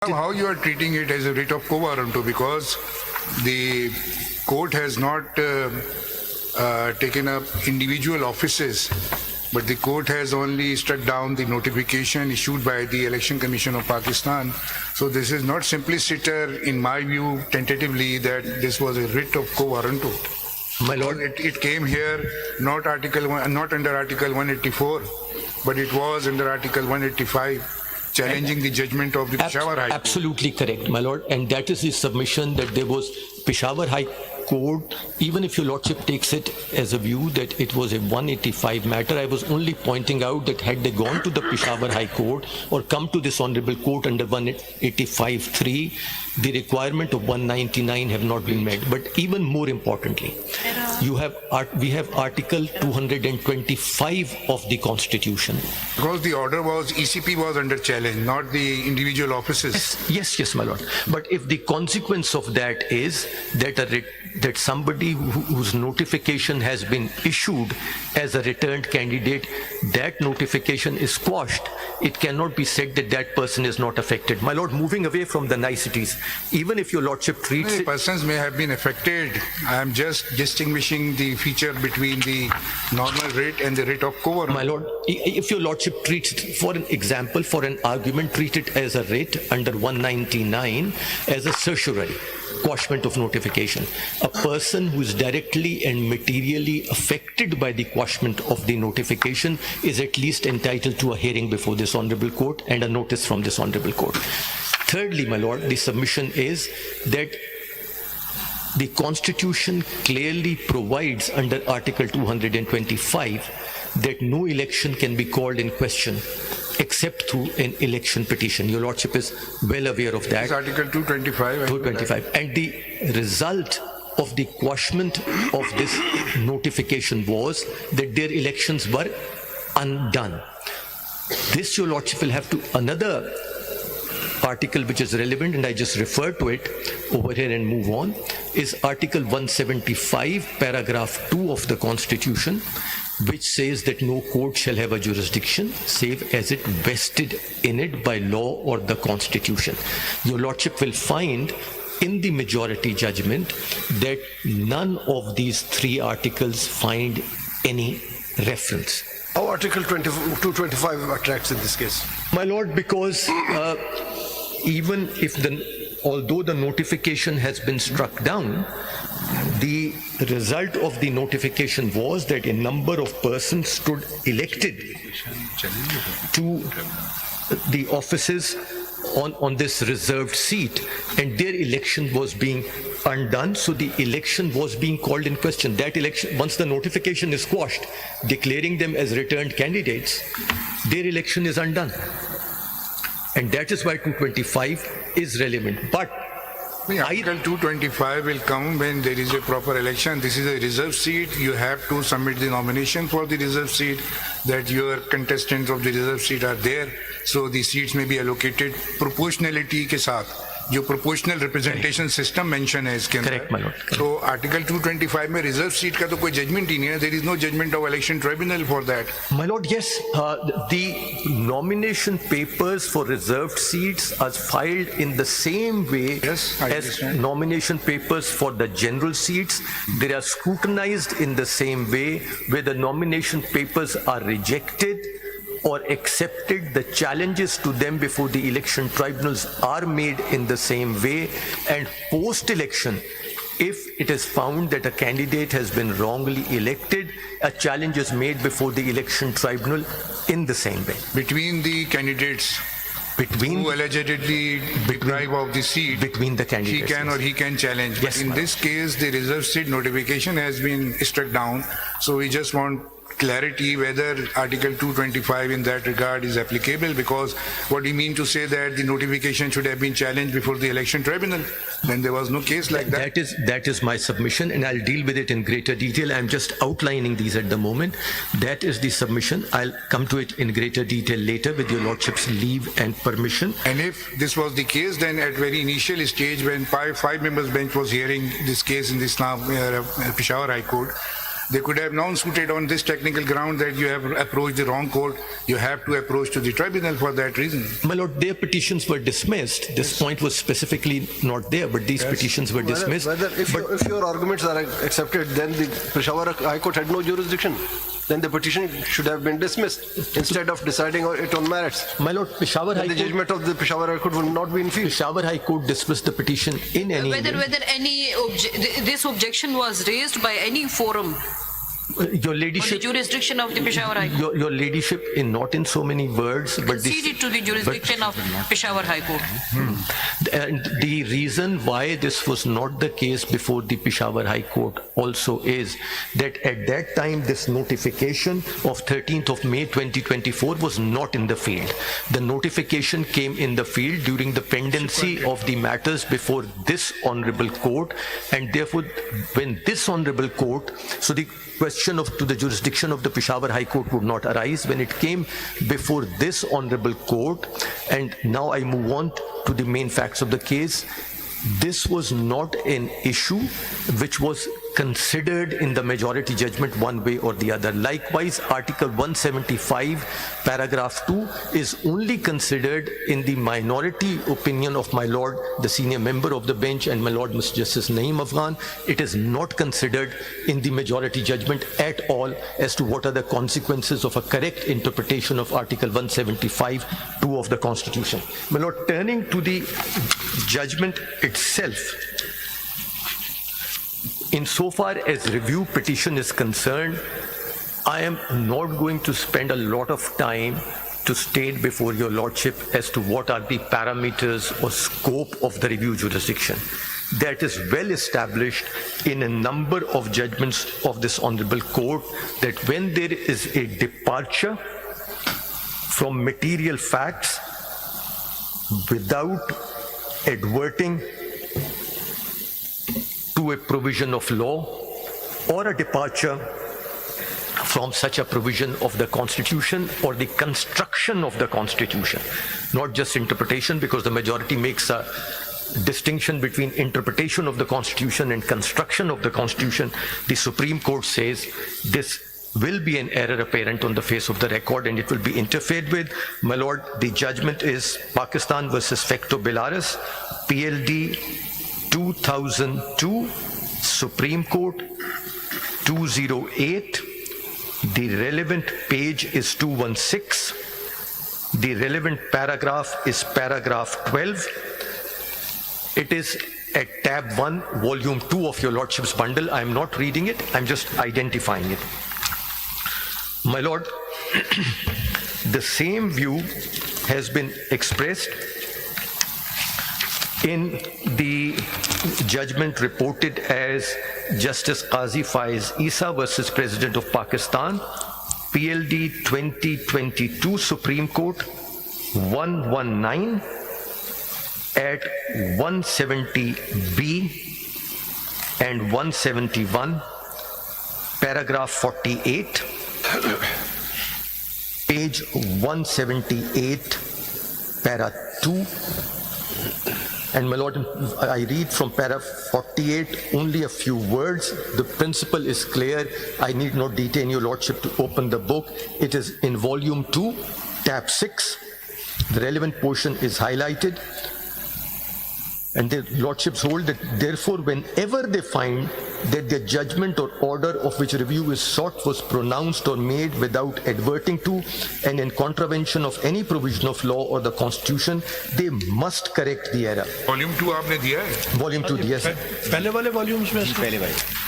How you are treating it as a writ of quo warranto, because the court has not taken up individual offices, but the court has only struck down the notification issued by the Election Commission of Pakistan. So this is not simply sitter, in my view, tentatively, that this was a writ of quo warranto. My lord, It came here not under Article 184, but it was under Article 185. Challenging the judgment of the Peshawar High Court. absolutely correct, my lord, and that is the submission that there was Peshawar High Court. Even if your lordship takes it as a view that it was a 185 matter, I was only pointing out that had they gone to the Peshawar High Court or come to this honorable court under 185(3), the requirement of 199 have not been met. But even more importantly, we have Article 225 of the Constitution. Because the order was, ECP was under challenge, not the individual offices. Yes, my lord. But if the consequence of that is that somebody whose notification has been issued as a returned candidate, that notification is quashed, it cannot be said that that person is not affected. My lord, moving away from the niceties, even if your lordship treats Many it... persons may have been affected. I am just distinguishing the feature between the normal writ and the writ of quo warranto. My lord, if your lordship treats it, for an example, for an argument, treat it as a writ under 199 as a certiorari, quashment of notification. A person who is directly and materially affected by the quashment of the notification is at least entitled to a hearing before this honorable court and a notice from this honorable court. Thirdly, my lord, the submission is that the Constitution clearly provides under Article 225 that no election can be called in question except through an election petition. Your lordship is well aware of that. It's Article 225. 225. And the result of the quashment of this notification was that their elections were undone. This, your lordship, will have to another article which is relevant, and I just refer to it over here and move on, is Article 175, paragraph 2 of the Constitution, which says that no court shall have a jurisdiction save as it vested in it by law or the Constitution. Your lordship will find in the majority judgment that none of these three articles find any reference. How Article 225 attracts in this case? My lord, because even if although the notification has been struck down, the result of the notification was that a number of persons stood elected to the offices on this reserved seat, and their election was being undone, so the election was being called in question. That election, once the notification is quashed, declaring them as returned candidates, their election is undone. And that is why 225 is relevant. But Article 225 will come when there is a proper election. This is a reserve seat. You have to submit the nomination for the reserve seat, that your contestants of the reserve seat are there. So the seats may be allocated proportionality के साथ, जो proportional representation system mention है इसके अंदर. Correct, my lord. So Article 225 में reserve seat का तो कोई judgment ही नहीं है. There is no judgment of election tribunal for that. my lord, yes, the nomination papers for reserved seats are filed in the same way Yes, I as understand. nomination papers for the general seats. They are scrutinized in the same way. Where the nomination papers are rejected or accepted, the challenges to them before the election tribunals are made in the same way. And post-election, if it is found that a candidate has been wrongly elected, a challenge is made before the election tribunal in the same way. Between the candidates who allegedly deprive of the seat, between the candidates, he can or he can challenge. Yes, But in ma'am. this case, the reserve seat notification has been struck down. So we just want clarity whether Article 225 in that regard is applicable, because what do you mean to say that the notification should have been challenged before the election tribunal? Then there was no case like that. That is my submission, and I'll deal with it in greater detail. I'm just outlining these at the moment. That is the submission. I'll come to it in greater detail later with your lordship's leave and permission. And if this was the case, then at very initial stage when five members bench was hearing this case in the Peshawar High Court, They could have non-suited on this technical ground that you have approached the wrong court. You have to approach to the tribunal for that reason. My lord, their petitions were dismissed. This point was specifically not there, but these petitions were dismissed. If your arguments are accepted, then the Peshawar High Court had no jurisdiction. Then the petition should have been dismissed instead of deciding it on merits. My lord, Peshawar High The Court, judgment of the Peshawar High Court will not be in field. Peshawar High Court dismissed the petition in any Whether this objection was raised by any forum your on the ladyship, jurisdiction of the Peshawar High Court. your ladyship, in not in so many words, but this, Conceded to the jurisdiction of Peshawar High Court. and the reason why this was not the case before the Peshawar High Court also is that at that time this notification of 13th of May 2024 was not in the field. The notification came in the field during the pendency of the matters before this honorable court, and therefore when this honorable court, so the question to the jurisdiction of the Peshawar High Court would not arise when it came before this honorable court. And now I move on to the main facts of the case. This was not an issue which was considered in the majority judgment one way or the other. Likewise, Article 175, paragraph 2 is only considered in the minority opinion of my lord, the senior member of the bench, and my lord, Mr. Justice Naeem Afghan. It is not considered in the majority judgment at all as to what are the consequences of a correct interpretation of Article 175, 2 of the Constitution. My lord, turning to the judgment itself, insofar as review petition is concerned, I am not going to spend a lot of time to state before your lordship as to what are the parameters or scope of the review jurisdiction. That is well established in a number of judgments of this honorable court, that when there is a departure from material facts without adverting to a provision of law or a departure from such a provision of the Constitution or the construction of the Constitution, not just interpretation, because the majority makes a distinction between interpretation of the Constitution and construction of the Constitution. The Supreme Court says this will be an error apparent on the face of the record and it will be interfered with. My lord, the judgment is Pakistan versus Fecto Belarus, PLD 2002, Supreme Court 208. The relevant page is 216. The relevant paragraph is paragraph 12. It is at tab 1, volume 2 of your lordship's bundle. I am not reading it, I am just identifying it. My lord, the same view has been expressed in the judgment reported as Justice Qazi Faiz Isa versus President of Pakistan, PLD 2022, Supreme Court 119 at 170B and 171, paragraph 48, page 178, para 2. And my lord, I read from paragraph 48 only a few words. The principle is clear. I need not detain your lordship to open the book. It is in volume 2, tab 6. The relevant portion is highlighted. And the lordships hold that therefore whenever they find that the judgment or order of which review is sought was pronounced or made without adverting to and in contravention of any provision of law or the Constitution, they must correct the error. Volume 2 आपने दिया है? Volume 2 दिया sir. पहले वाले volumes में पहले वाले